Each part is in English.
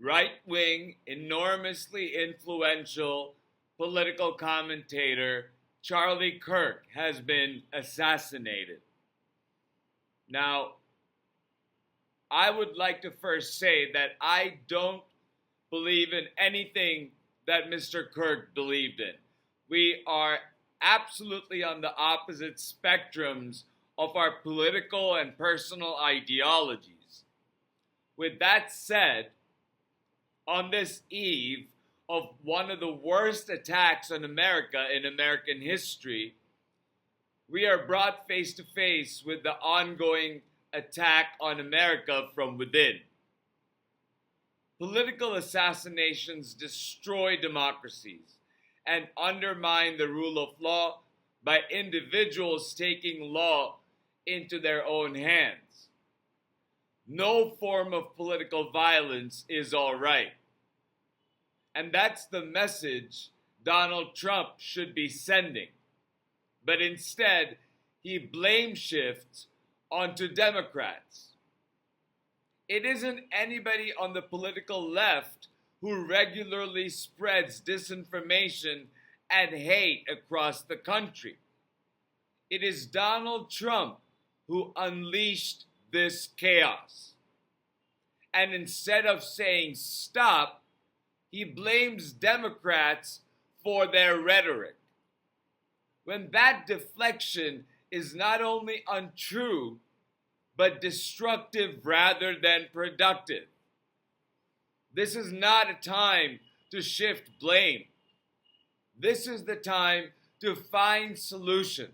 right-wing, enormously influential political commentator Charlie Kirk has been assassinated. Now, I would like to first say that I don't believe in anything that Mr. Kirk believed in. We are absolutely on the opposite spectrums of our political and personal ideologies. With that said, on this eve of one of the worst attacks on America in American history, we are brought face to face with the ongoing attack on America from within. Political assassinations destroy democracies and undermine the rule of law by individuals taking law into their own hands. No form of political violence is all right. And that's the message Donald Trump should be sending. But instead, he blame shifts onto Democrats. It isn't anybody on the political left who regularly spreads disinformation and hate across the country. It is Donald Trump who unleashed this chaos. And instead of saying stop, he blames Democrats for their rhetoric. When that deflection is not only untrue, but destructive rather than productive. This is not a time to shift blame. This is the time to find solutions.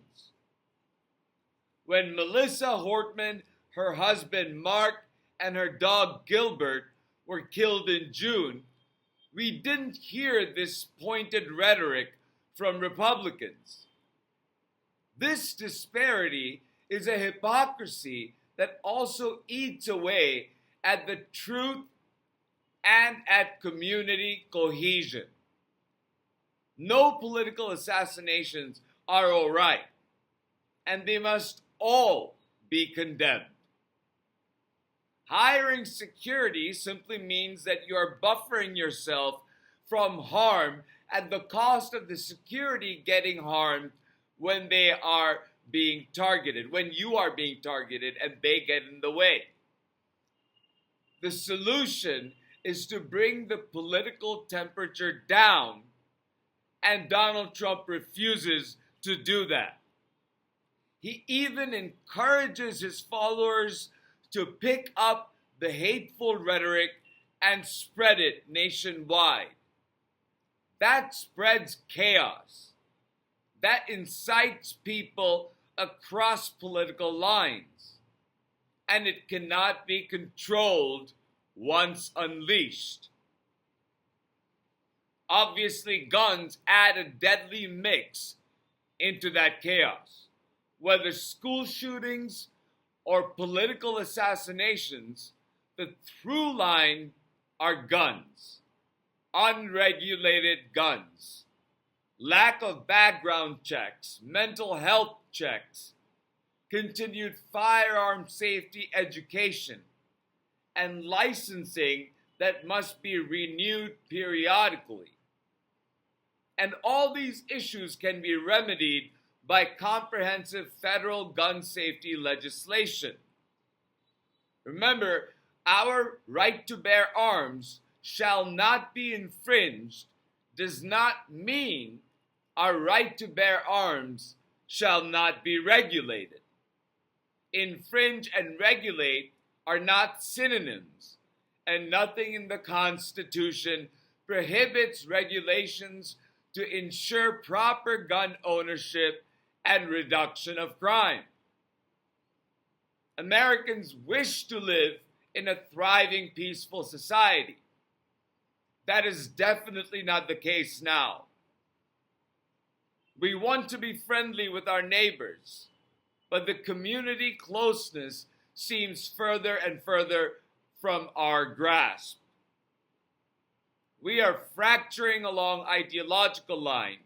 When Melissa Hortman, her husband Mark, and her dog Gilbert were killed in June, we didn't hear this pointed rhetoric from Republicans. This disparity is a hypocrisy that also eats away at the truth and at community cohesion. No political assassinations are all right, and they must all be condemned. Hiring security simply means that you are buffering yourself from harm at the cost of the security getting harmed when they are being targeted, when you are being targeted and they get in the way. The solution is to bring the political temperature down, and Donald Trump refuses to do that. He even encourages his followers to pick up the hateful rhetoric and spread it nationwide. That spreads chaos. That incites people across political lines. And it cannot be controlled once unleashed. Obviously, guns add a deadly mix into that chaos. Whether school shootings or political assassinations, the through line are guns. Unregulated guns. Lack of background checks, mental health checks, continued firearm safety education, and licensing that must be renewed periodically. And all these issues can be remedied by comprehensive federal gun safety legislation. Remember, our right to bear arms shall not be infringed does not mean our right to bear arms shall not be regulated. Infringe and regulate are not synonyms, and nothing in the Constitution prohibits regulations to ensure proper gun ownership and reduction of crime. Americans wish to live in a thriving, peaceful society. That is definitely not the case now. We want to be friendly with our neighbors, but the community closeness seems further and further from our grasp. We are fracturing along ideological line,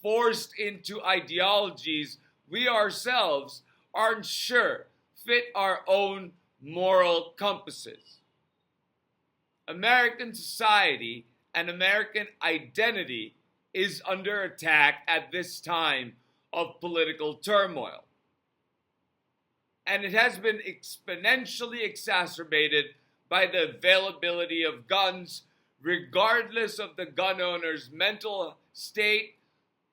forced into ideologies we ourselves aren't sure fit our own moral compasses. American society and American identity is under attack at this time of political turmoil. And it has been exponentially exacerbated by the availability of guns, regardless of the gun owner's mental state,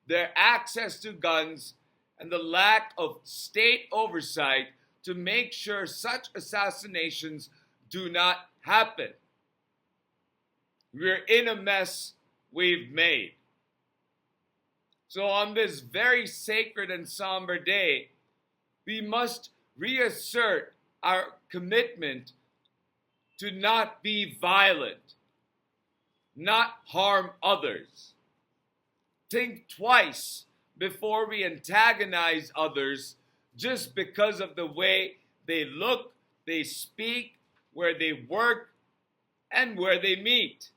their access to guns, and the lack of state oversight to make sure such assassinations do not happen. We're in a mess we've made. So on this very sacred and somber day, we must reassert our commitment to not be violent, not harm others. Think twice before we antagonize others just because of the way they look, they speak, where they work, and where they meet.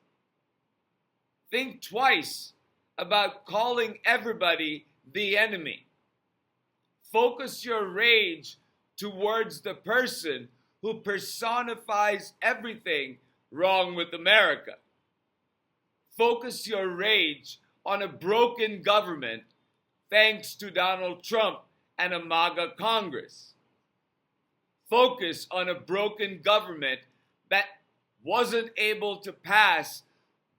Think twice about calling everybody the enemy. Focus your rage towards the person who personifies everything wrong with America. Focus your rage on a broken government thanks to Donald Trump and a MAGA Congress. Focus on a broken government that wasn't able to pass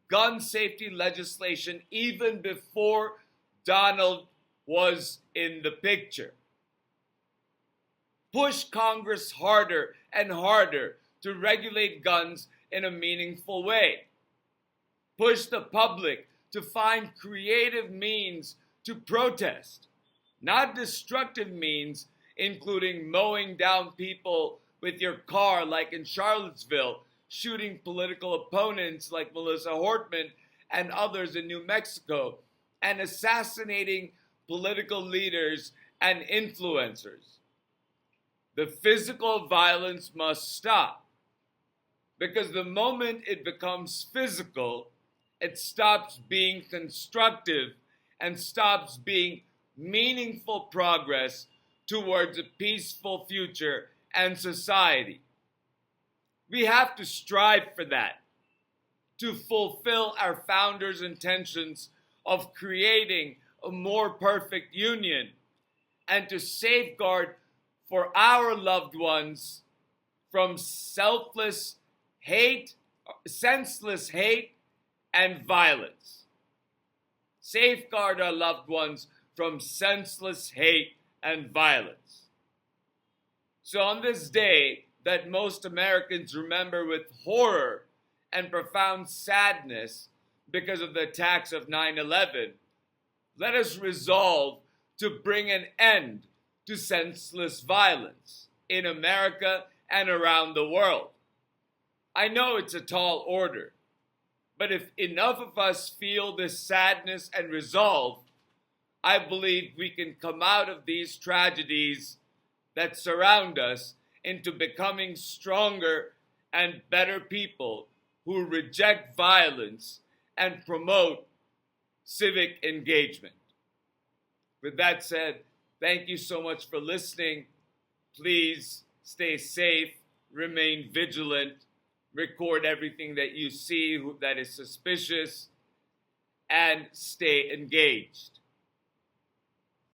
gun safety legislation even before Donald was in the picture. Push Congress harder and harder to regulate guns in a meaningful way. Push the public to find creative means to protest, not destructive means, including mowing down people with your car like in Charlottesville, shooting political opponents like Melissa Hortman and others in New Mexico, and assassinating political leaders and influencers. The physical violence must stop, because the moment it becomes physical, it stops being constructive and stops being meaningful progress towards a peaceful future and society. We have to strive for that, to fulfill our founders' intentions of creating a more perfect union and to safeguard for our loved ones from senseless hate, and violence. Safeguard our loved ones from senseless hate and violence. So on this day that most Americans remember with horror and profound sadness because of the attacks of 9/11, let us resolve to bring an end to senseless violence in America and around the world. I know it's a tall order, but if enough of us feel this sadness and resolve, I believe we can come out of these tragedies that surround us into becoming stronger and better people who reject violence and promote civic engagement. With that said, thank you so much for listening. Please stay safe, remain vigilant, record everything that you see that is suspicious, and stay engaged.